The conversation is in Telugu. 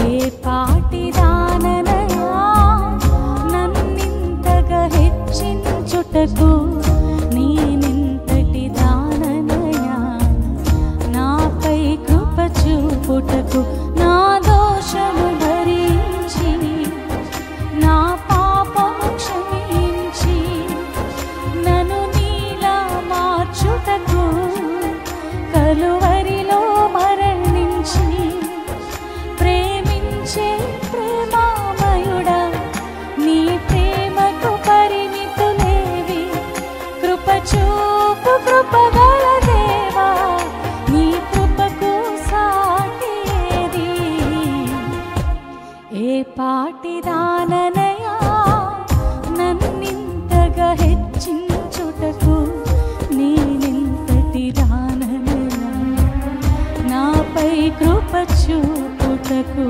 ఏ పాటిదాననయా నన్నింతగా హెచ్చించుటకు, నేనెంతటి దాననయా నాపై కృప చూపుటకు. నా దోషము భరించి నా పాపము క్షమించి నన్ను నీలా మార్చుటకు కలువరిలో మరణించి ప్రేమించే ప్రేమామయుడా, నీ ప్రేమకు పరిమితులేవి. కృప చూపు కృపగల దేవా, నీ కృపకు సాటేది. ఏ పాటిదాననయా నన్నింతగా హెచ్చించుటకు, నేనెంతటి దాననయా నాపై కృప చూపుటకు.